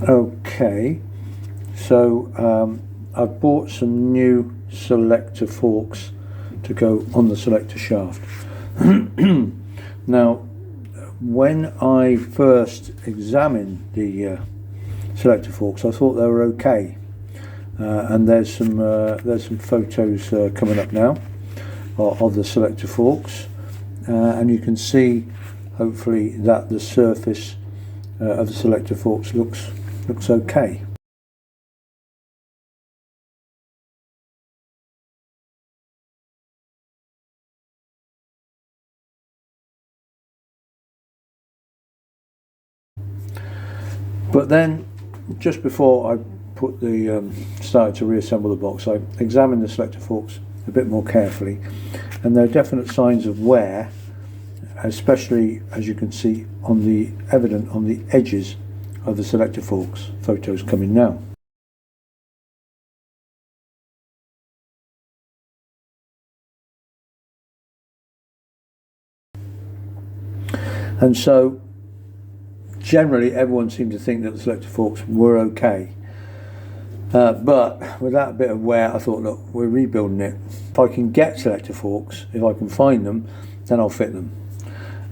Okay, so I've bought some new selector forks to go on the selector shaft. Now, when I first examined the selector forks, I thought they were okay, and there's some photos coming up now of the selector forks, and you can see hopefully that the surface of the selector forks looks okay. But then, just before I put the started to reassemble the box, I examined the selector forks a bit more carefully, and there are definite signs of wear, especially as you can see evident on the edges of the selector forks. Photos coming now. And so generally everyone seemed to think that the selector forks were okay, but with that bit of wear I thought, look, we're rebuilding it. If I can get selector forks, if I can find them, then I'll fit them.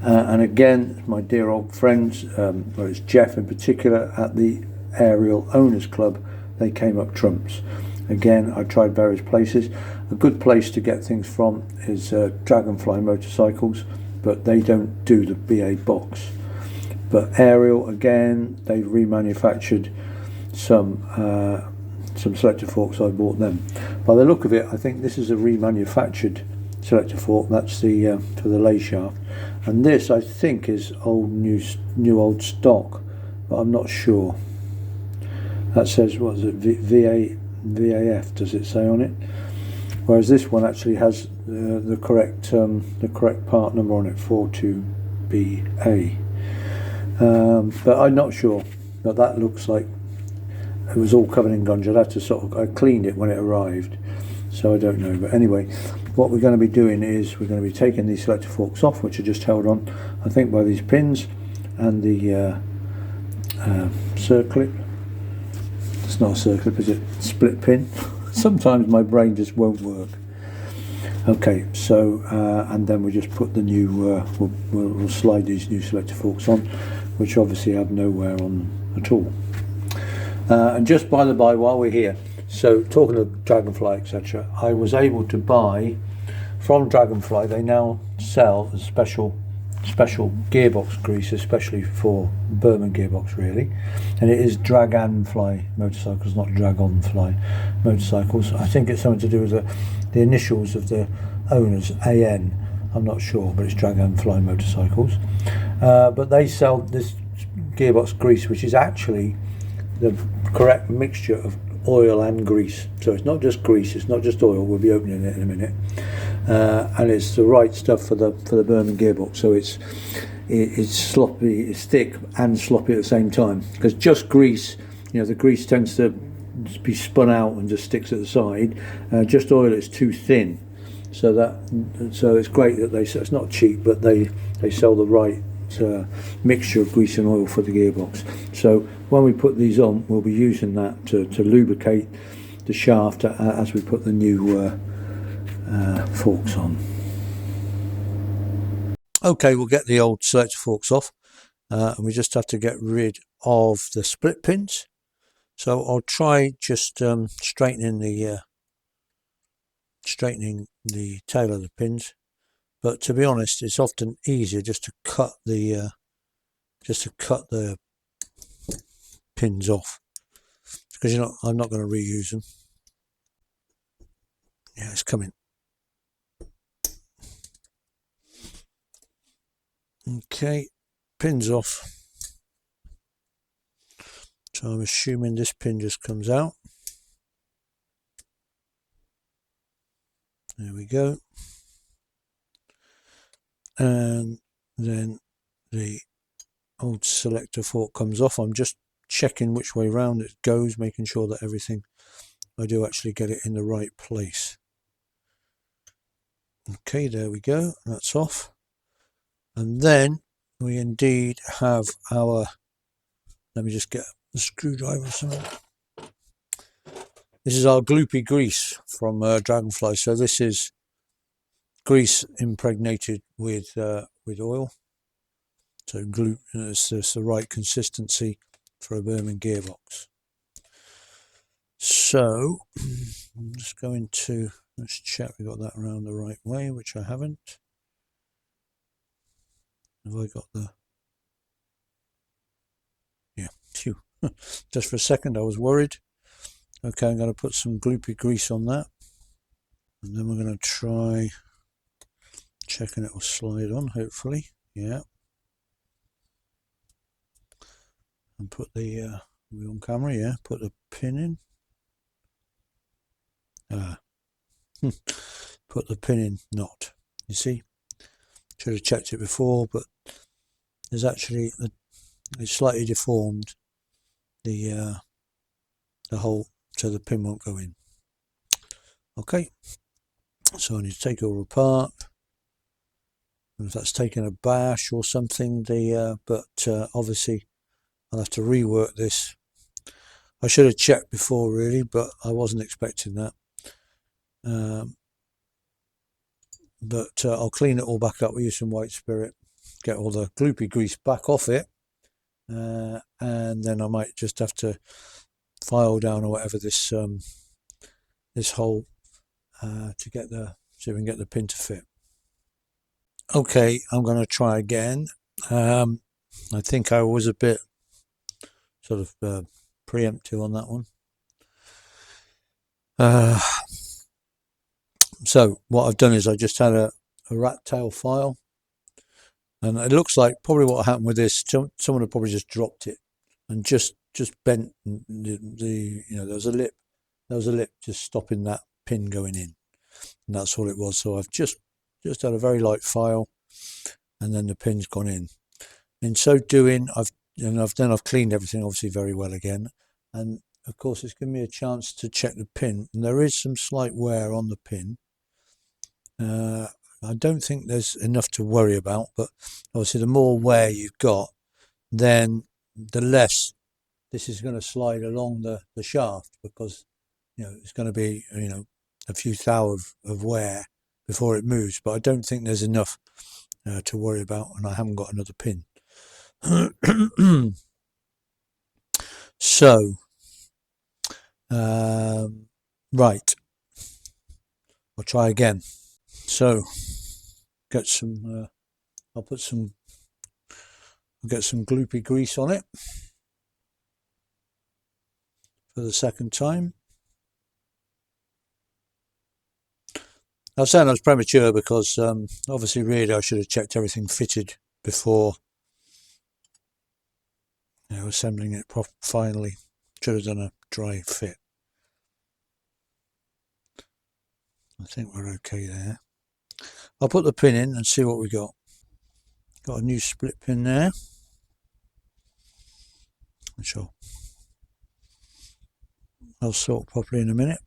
And again, my dear old friends, well, it's Jeff in particular at the Aerial Owners Club, they came up trumps. Again, I tried various places. A good place to get things from is Dragonfly Motorcycles, but they don't do the BA box. But Aerial, again, they've remanufactured some selector forks. I bought them. By the look of it, I think this is a remanufactured selector fork. That's the for the lay shaft, and this I think is old stock, but I'm not sure. That says, what is it, VAF does it say on it, whereas this one actually has the correct part number on it, 42BA. But I'm not sure, but that looks like it was all covered in gunge. I'd have to I cleaned it when it arrived, so I don't know. But anyway, what we're going to be doing is we're going to be taking these selector forks off, which are just held on, I think, by these pins and the circlip. It's not a circlip, is it? Split pin. Sometimes my brain just won't work. Okay, so and then we just put the new we'll slide these new selector forks on, which obviously have no wear on at all. And just by the by, while we're here, so talking of Dragonfly, etc., I was able to buy from Dragonfly. They now sell a special gearbox grease, especially for Burman Gearbox, really, and it is Dragonfly motorcycles, not Dragonfly motorcycles. I think it's something to do with the initials of the owners, AN. I'm not sure, but it's Dragonfly motorcycles. But they sell this gearbox grease, which is actually the correct mixture of oil and grease. So it's not just grease, it's not just oil. We'll be opening it in a minute, and it's the right stuff for the Burman Gearbox. So it's sloppy, it's thick and sloppy at the same time. Because just grease, the grease tends to be spun out and just sticks at the side. Just oil, it's too thin. So it's great that it's not cheap, but they sell the right mixture of grease and oil for the gearbox. So when we put these on, we'll be using that to lubricate the shaft as we put the new forks on. Okay, we'll get the old selector forks off, and we just have to get rid of the split pins. So I'll try just straightening the tail of the pins, but to be honest, it's often easier just to cut the pins off, because I'm not going to reuse them. Yeah, it's coming. Okay, pins off. So I'm assuming this pin just comes out. There we go. And then the old selector fork comes off. I'm just checking which way round it goes, making sure that everything, I do actually get it in the right place. Okay, there we go, that's off. And then we indeed have our, let me just get screwdriver or something. This is our gloopy grease from Dragonfly. So this is grease impregnated with oil. So glue, it's the right consistency for a Burman gearbox. So I'm just going to, let's check we got that around the right way, which I haven't. Have I got the, yeah, phew. Just for a second I was worried. Okay, I'm going to put some gloopy grease on that, and then we're going to try checking it will slide on, hopefully. Yeah. And put the, we on camera, yeah, put the pin in. Put the pin in, not. You see? Should have checked it before, but there's actually, it's slightly deformed the hole, so the pin won't go in. Okay, so I need to take it all apart. And if that's taken a bash or something, but obviously I'll have to rework this. I should have checked before really, but I wasn't expecting that. But I'll clean it all back up. We use some white spirit, get all the gloopy grease back off it, and then I might just have to file down or whatever this this hole to get the, so we can get the pin to fit. Okay, I'm going to try again. I think I was a bit sort of preemptive on that one. So what I've done is I just had a rat tail file, and it looks like probably what happened with this, someone had probably just dropped it and just bent the you know, there was a lip just stopping that pin going in, and that's all it was. So I've just had a very light file, and then the pin's gone in. In so doing, I've cleaned everything obviously very well again, and of course it's given me a chance to check the pin, and there is some slight wear on the pin. I don't think there's enough to worry about, but obviously the more wear you've got, then the less this is going to slide along the shaft, because you know it's going to be, you know, a few thou of wear before it moves. But I don't think there's enough to worry about, and I haven't got another pin. So right, I'll try again. So get some I'll get some gloopy grease on it for the second time. I was saying I was premature because obviously really I should have checked everything fitted before, you know, assembling it finally. Should have done a dry fit. I think we're okay there. I'll put the pin in and see what we got. Got a new split pin there, which I'll sort properly in a minute.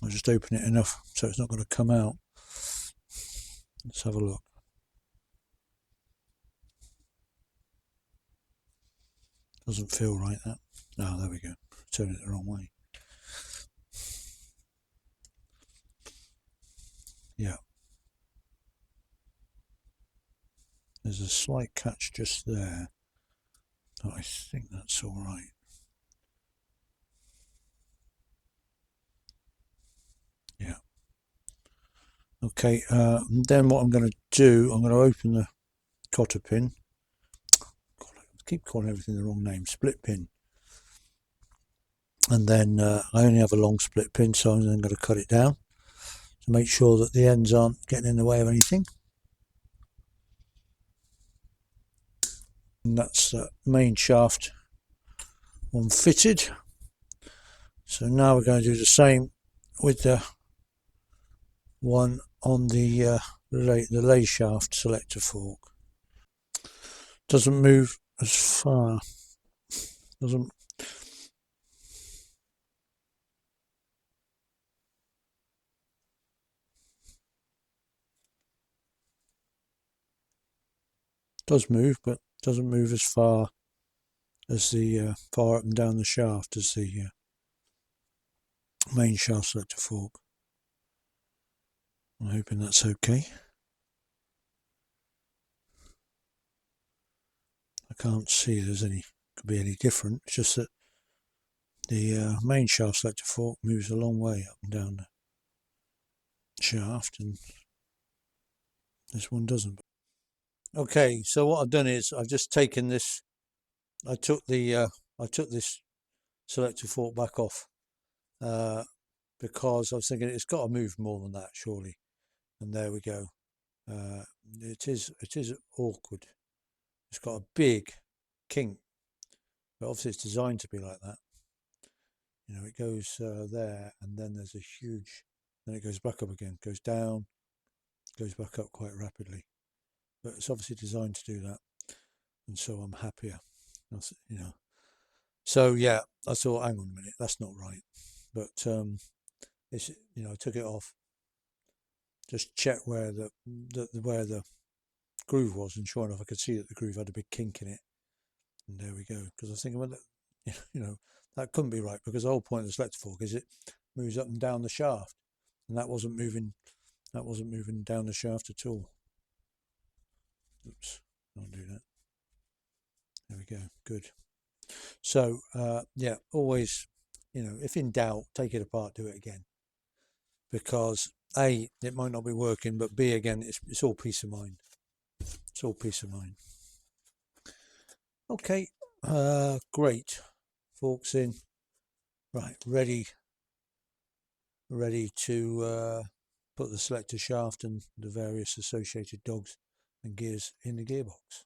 I'll just open it enough so it's not going to come out. Let's have a look. Doesn't feel right, that. Oh, there we go. Turn it the wrong way. Yeah. There's a slight catch just there. Oh, I think that's all right. Yeah. Okay, then what I'm going to do, I'm going to open the cotter pin. God, I keep calling everything the wrong name. Split pin. And then I only have a long split pin, so I'm then going to cut it down to make sure that the ends aren't getting in the way of anything. And that's the main shaft one fitted. So now we're going to do the same with the one on the lay shaft selector fork. Doesn't move as far. Does move, but doesn't move as far as the far up and down the shaft as the main shaft selector fork. I'm hoping that's okay. I can't see there's any could be any different. It's just that the main shaft selector fork moves a long way up and down the shaft, and this one doesn't. Okay, so what I've done is I've just taken this. I took this selector fork back off because I was thinking it's got to move more than that surely, and there we go. It is awkward. It's got a big kink, but obviously it's designed to be like that. You know, it goes there, and then there's a huge. Then it goes back up again, goes down, goes back up quite rapidly. But it's obviously designed to do that, and so I'm happier. You know. So yeah, I thought, hang on a minute, that's not right. But it's I took it off, just checked where the groove was, and sure enough, I could see that the groove had a big kink in it. And there we go. Because I was thinking, well, that couldn't be right, because the whole point of the selector fork is it moves up and down the shaft, and that wasn't moving. That wasn't moving down the shaft at all. Oops, I'll do that. There we go. Good. So yeah, always, if in doubt, take it apart, do it again, because A, it might not be working, but B, again, it's all peace of mind. It's all peace of mind. Okay, great. Forks in. Right, ready to put the selector shaft and the various associated dogs and gears in the gearbox.